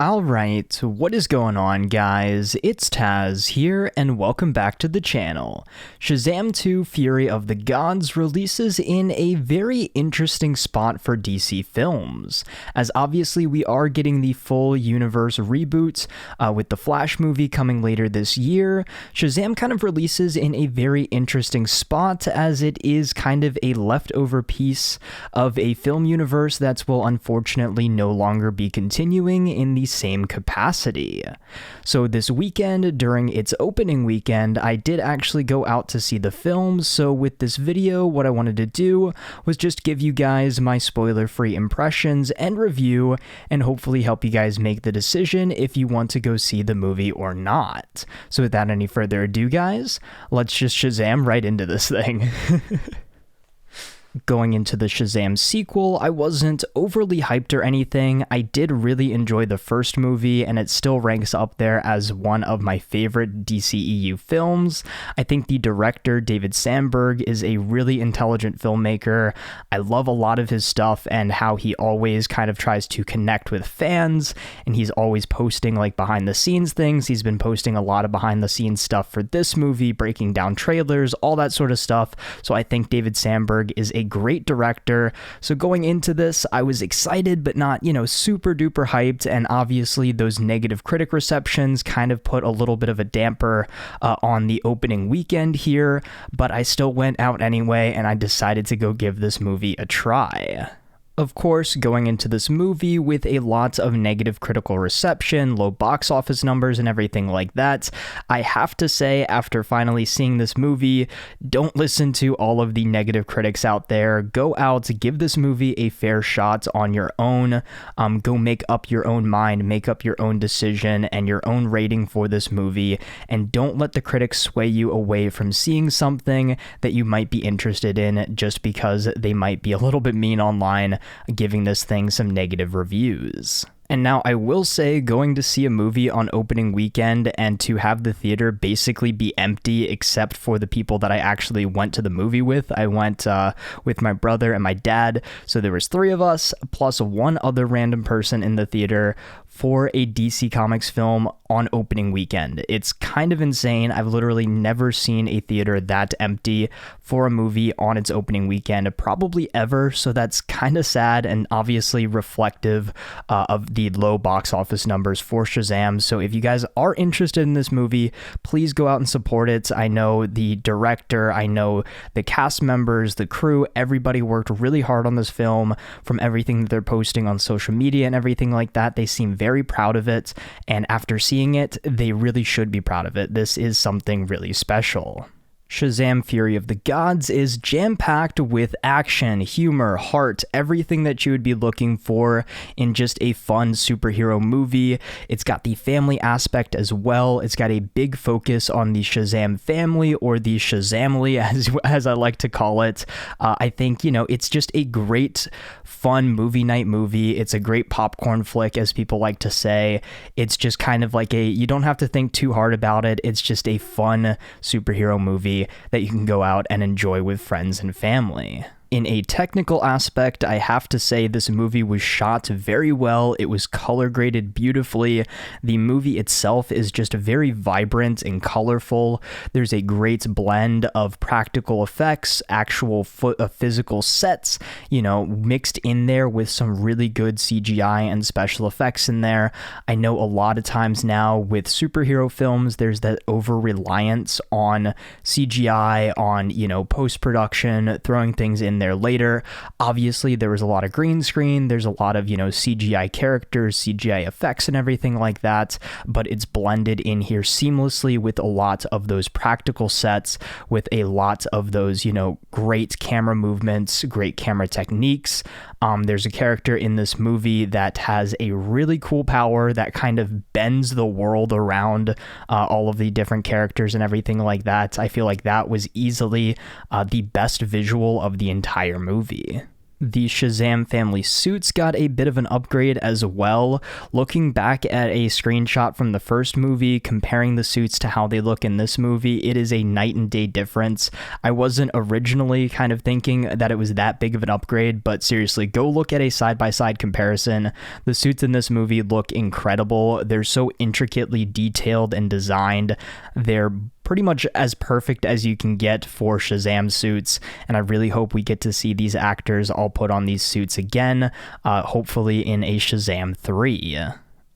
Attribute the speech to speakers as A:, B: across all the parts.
A: Alright, what is going on, guys? It's Tazz here, and welcome back to the channel. Shazam 2 Fury of the Gods releases in a very interesting spot for DC films, as obviously we are getting the full universe reboot with the Flash movie coming later this year. Shazam kind of releases in a very interesting spot, as it is kind of a leftover piece of a film universe that will unfortunately no longer be continuing in the same capacity. So this weekend, during its opening weekend, I did actually go out to see the film, so with this video, what I wanted to do was just give you guys my spoiler-free impressions and review, and hopefully help you guys make the decision if you want to go see the movie or not. So without any further ado, guys, let's just Shazam right into this thing. Going into the Shazam sequel, I wasn't overly hyped or anything. I did really enjoy the first movie, and it still ranks up there as one of my favorite DCEU films. I think the director, David Sandberg, is a really intelligent filmmaker. I love a lot of his stuff and how he always kind of tries to connect with fans, and he's always posting like behind the scenes things. He's been posting a lot of behind the scenes stuff for this movie, breaking down trailers, all that sort of stuff. So I think David Sandberg is a great director. So going into this, I was excited but not, super duper hyped, and obviously those negative critic receptions kind of put a little bit of a damper on the opening weekend here, but I still went out anyway, and I decided to go give this movie a try. Of course, going into this movie with a lot of negative critical reception, low box office numbers, and everything like that, I have to say, after finally seeing this movie, don't listen to all of the negative critics out there. Go out, give this movie a fair shot on your own. Go make up your own mind, make up your own decision and your own rating for this movie, and don't let the critics sway you away from seeing something that you might be interested in just because they might be a little bit mean online, giving this thing some negative reviews. And now I will say, going to see a movie on opening weekend and to have the theater basically be empty except for the people that I actually went to the movie with. I went with my brother and my dad, so there was 3 of us plus one other random person in the theater for a DC Comics film on opening weekend. It's kind of insane. I've literally never seen a theater that empty for a movie on its opening weekend, probably ever, so that's kind of sad and obviously reflective of the low box office numbers for Shazam. So if you guys are interested in this movie, please go out and support it. I know the director, I know the cast members, the crew, everybody worked really hard on this film. From everything that they're posting on social media and everything like that, they seem very proud of it, and after seeing it, they really should be proud of it. This is something really special. Shazam Fury of the Gods is jam-packed with action, humor, heart, everything that you would be looking for in just a fun superhero movie. It's got the family aspect as well. It's got a big focus on the Shazam family, or the Shazamly as I like to call it. I think, it's just a great fun movie night movie. It's a great popcorn flick, as people like to say. It's just kind of like you don't have to think too hard about it. It's just a fun superhero movie that you can go out and enjoy with friends and family. In a technical aspect, I have to say this movie was shot very well. It was color graded beautifully. The movie itself is just very vibrant and colorful. There's a great blend of practical effects, actual physical sets, mixed in there with some really good CGI and special effects in there. I know a lot of times now with superhero films, there's that over-reliance on CGI, on, post-production, throwing things in there later. Obviously, there was a lot of green screen, there's a lot of, CGI characters, CGI effects and everything like that, but it's blended in here seamlessly with a lot of those practical sets, with a lot of those, great camera movements, great camera techniques. There's a character in this movie that has a really cool power that kind of bends the world around all of the different characters and everything like that. I feel like that was easily the best visual of the entire movie. The Shazam family suits got a bit of an upgrade as well. Looking back at a screenshot from the first movie, comparing the suits to how they look in this movie, it is a night and day difference. I wasn't originally kind of thinking that it was that big of an upgrade, but seriously, go look at a side-by-side comparison. The suits in this movie look incredible. They're so intricately detailed and designed. They're pretty much as perfect as you can get for Shazam suits, and I really hope we get to see these actors all put on these suits again, hopefully in a Shazam 3.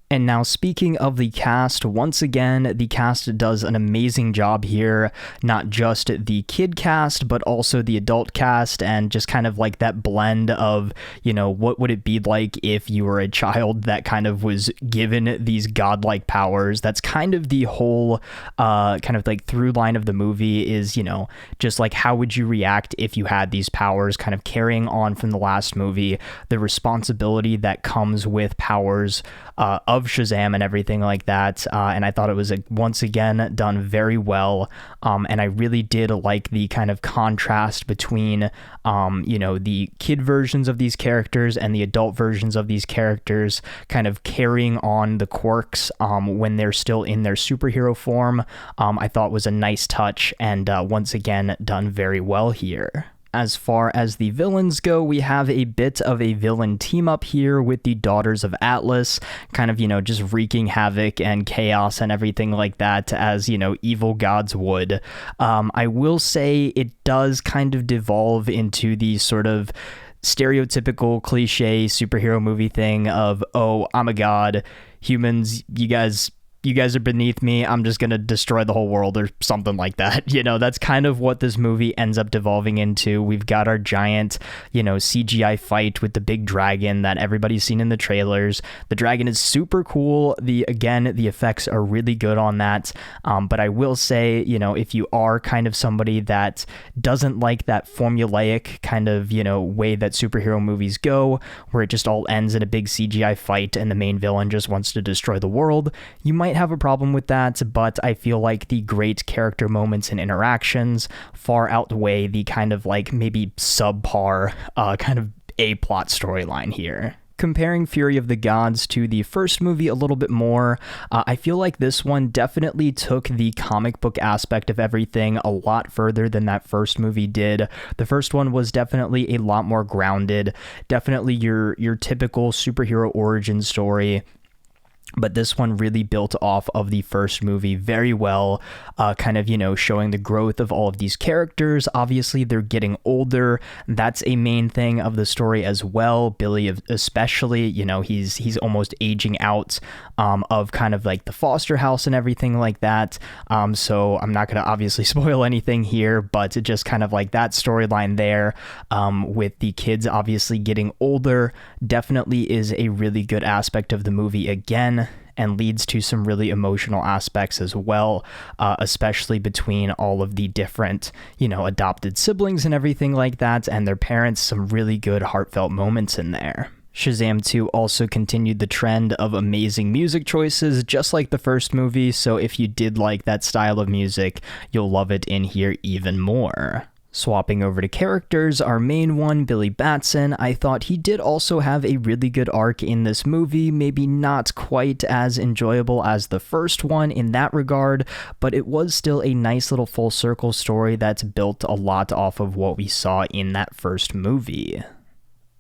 A: And now, speaking of the cast, once again, the cast does an amazing job here. Not just the kid cast, but also the adult cast, and just kind of like that blend of, you know, what would it be like if you were a child that kind of was given these godlike powers. That's kind of the whole kind of like through line of the movie is, you know, just like how would you react if you had these powers, kind of carrying on from the last movie, the responsibility that comes with powers of Shazam and everything like that, and I thought it was once again done very well, and I really did like the kind of contrast between you know, the kid versions of these characters and the adult versions of these characters kind of carrying on the quirks when they're still in their superhero form. I thought was a nice touch, and once again done very well here. As far as the villains go, we have a bit of a villain team up here with the Daughters of Atlas, kind of, you know, just wreaking havoc and chaos and everything like that, as, you know, evil gods would. I will say it does kind of devolve into the sort of stereotypical cliche superhero movie thing of, oh, I'm a god, humans, you guys are beneath me, I'm just gonna destroy the whole world or something like that. You know, that's kind of what this movie ends up devolving into. We've got our giant, you know, CGI fight with the big dragon that everybody's seen in the trailers. The dragon is super cool. The effects are really good on that. But I will say, you know, if you are kind of somebody that doesn't like that formulaic kind of, you know, way that superhero movies go, where it just all ends in a big CGI fight and the main villain just wants to destroy the world, you might have a problem with that, but I feel like the great character moments and interactions far outweigh the kind of like maybe subpar kind of A-plot storyline here. Comparing Fury of the Gods to the first movie a little bit more, I feel like this one definitely took the comic book aspect of everything a lot further than that first movie did. The first one was definitely a lot more grounded, definitely your typical superhero origin story. But this one really built off of the first movie very well, kind of, you know, showing the growth of all of these characters. Obviously, they're getting older. That's a main thing of the story as well. Billy especially, you know, he's almost aging out of kind of like the foster house and everything like that. So I'm not going to obviously spoil anything here, but it just kind of like that storyline there with the kids obviously getting older definitely is a really good aspect of the movie again, and leads to some really emotional aspects as well, especially between all of the different, you know, adopted siblings and everything like that, and their parents. Some really good heartfelt moments in there. Shazam 2 also continued the trend of amazing music choices, just like the first movie, so if you did like that style of music, you'll love it in here even more. Swapping over to characters, our main one, Billy Batson, I thought he did also have a really good arc in this movie, maybe not quite as enjoyable as the first one in that regard, but it was still a nice little full circle story that's built a lot off of what we saw in that first movie.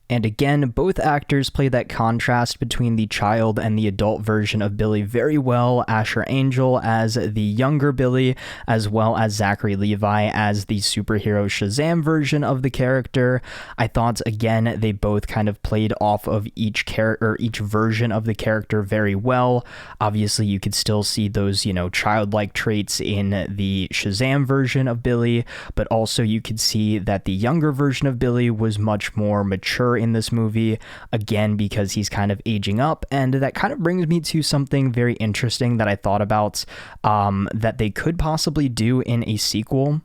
A: And again, both actors play that contrast between the child and the adult version of Billy very well. Asher Angel as the younger Billy, as well as Zachary Levi as the superhero Shazam version of the character. I thought, again, they both kind of played off of each character, each version of the character very well. Obviously, you could still see those, you know, childlike traits in the Shazam version of Billy, but also you could see that the younger version of Billy was much more mature in this movie, again, because he's kind of aging up. And that kind of brings me to something very interesting that I thought about that they could possibly do in a sequel.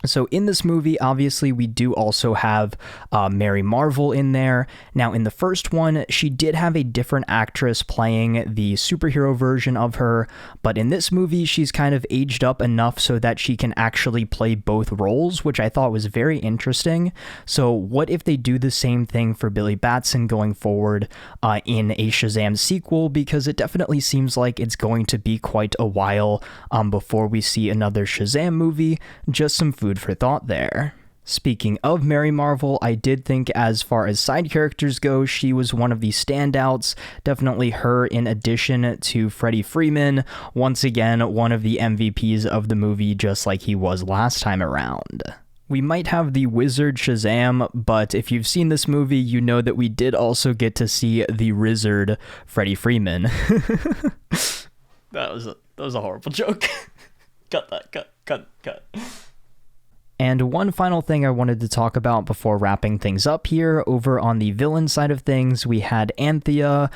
A: So in this movie, obviously, we do also have Mary Marvel in there. Now, in the first one, she did have a different actress playing the superhero version of her, but in this movie, she's kind of aged up enough so that she can actually play both roles, which I thought was very interesting. So what if they do the same thing for Billy Batson going forward in a Shazam sequel? Because it definitely seems like it's going to be quite a while before we see another Shazam movie. Just some food for thought there. Speaking of Mary Marvel, I did think as far as side characters go, she was one of the standouts. Definitely her in addition to Freddie Freeman. Once again, one of the MVPs of the movie, just like he was last time around. We might have the Wizard Shazam, but if you've seen this movie, you know that we did also get to see the Wizard Freddie Freeman. That was a horrible joke. Cut that, cut. And one final thing I wanted to talk about before wrapping things up here, over on the villain side of things, we had Anthea,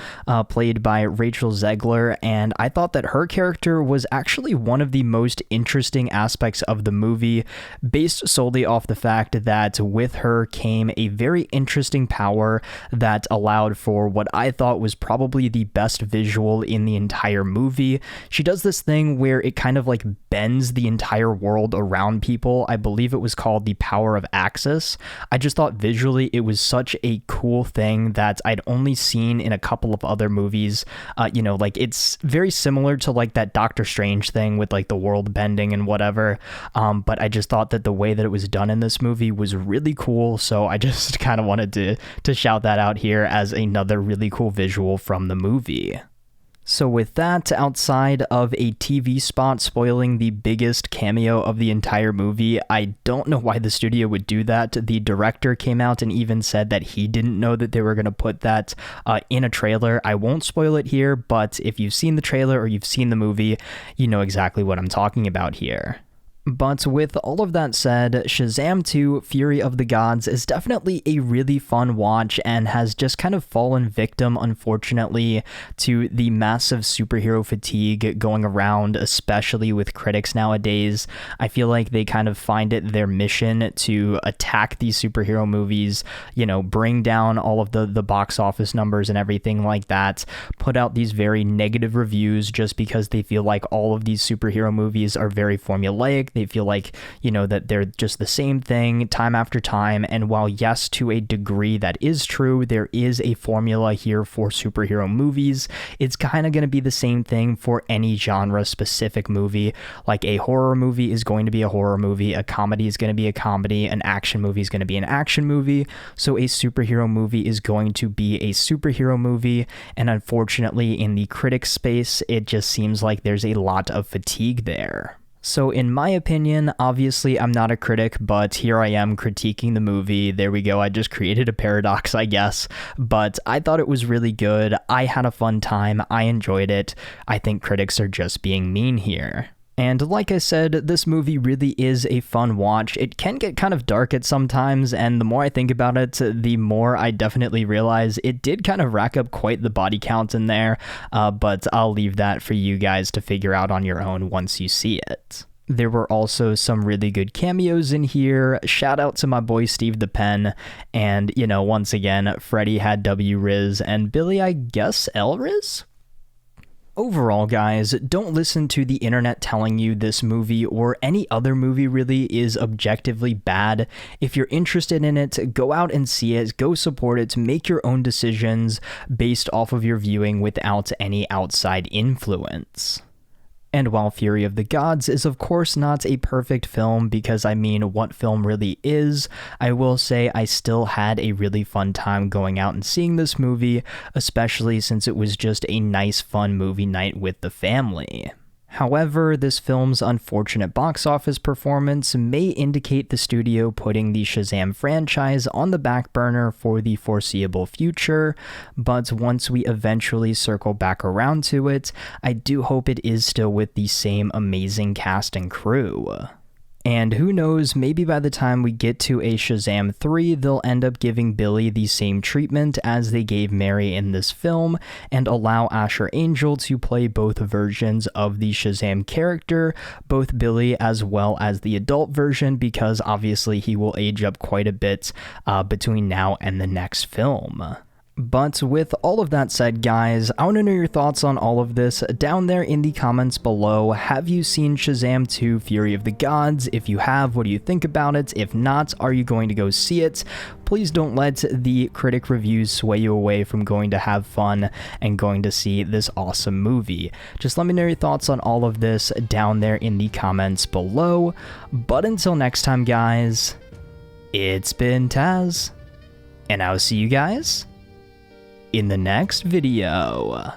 A: played by Rachel Zegler, and I thought that her character was actually one of the most interesting aspects of the movie, based solely off the fact that with her came a very interesting power that allowed for what I thought was probably the best visual in the entire movie. She does this thing where it kind of like bends the entire world around people. I believe it was called the power of Axis. I just thought visually it was such a cool thing that I'd only seen in a couple of other movies. Like it's very similar to like that Doctor Strange thing with like the world bending and whatever. But I just thought that the way that it was done in this movie was really cool. So I just kind of wanted to shout that out here as another really cool visual from the movie. So with that, outside of a TV spot spoiling the biggest cameo of the entire movie, I don't know why the studio would do that. The director came out and even said that he didn't know that they were going to put that in a trailer. I won't spoil it here, but if you've seen the trailer or you've seen the movie, you know exactly what I'm talking about here. But with all of that said, Shazam 2 Fury of the Gods is definitely a really fun watch and has just kind of fallen victim, unfortunately, to the massive superhero fatigue going around, especially with critics nowadays. I feel like they kind of find it their mission to attack these superhero movies, bring down all of the box office numbers and everything like that, put out these very negative reviews just because they feel like all of these superhero movies are very formulaic. They feel like, that they're just the same thing time after time. And while yes, to a degree that is true, there is a formula here for superhero movies, it's kind of going to be the same thing for any genre specific movie. Like a horror movie is going to be a horror movie, a comedy is going to be a comedy, an action movie is going to be an action movie. So a superhero movie is going to be a superhero movie. And unfortunately, in the critic space, it just seems like there's a lot of fatigue there. So in my opinion, obviously I'm not a critic, but here I am critiquing the movie. There we go. I just created a paradox, I guess. But I thought it was really good. I had a fun time. I enjoyed it. I think critics are just being mean here. And like I said, this movie really is a fun watch. It can get kind of dark at sometimes, and the more I think about it, the more I definitely realize it did kind of rack up quite the body count in there, but I'll leave that for you guys to figure out on your own once you see it. There were also some really good cameos in here. Shout out to my boy Steve the Pen, and, once again, Freddie had W. Riz, and Billy, I guess, L. Riz? Overall, guys, don't listen to the internet telling you this movie or any other movie really is objectively bad. If you're interested in it, go out and see it, go support it, make your own decisions based off of your viewing without any outside influence. And while Fury of the Gods is of course not a perfect film, because what film really is, I will say I still had a really fun time going out and seeing this movie, especially since it was just a nice fun movie night with the family. However, this film's unfortunate box office performance may indicate the studio putting the Shazam franchise on the back burner for the foreseeable future, but once we eventually circle back around to it, I do hope it is still with the same amazing cast and crew. And who knows, maybe by the time we get to a Shazam 3, they'll end up giving Billy the same treatment as they gave Mary in this film, and allow Asher Angel to play both versions of the Shazam character, both Billy as well as the adult version, because obviously he will age up quite a bit between now and the next film. But with all of that said, guys, I want to know your thoughts on all of this down there in the comments below. Have you seen Shazam 2 Fury of the Gods? If you have, what do you think about it? If not, are you going to go see it? Please don't let the critic reviews sway you away from going to have fun and going to see this awesome movie. Just let me know your thoughts on all of this down there in the comments below. But until next time, guys, it's been Tazz, and I'll see you guys in the next video.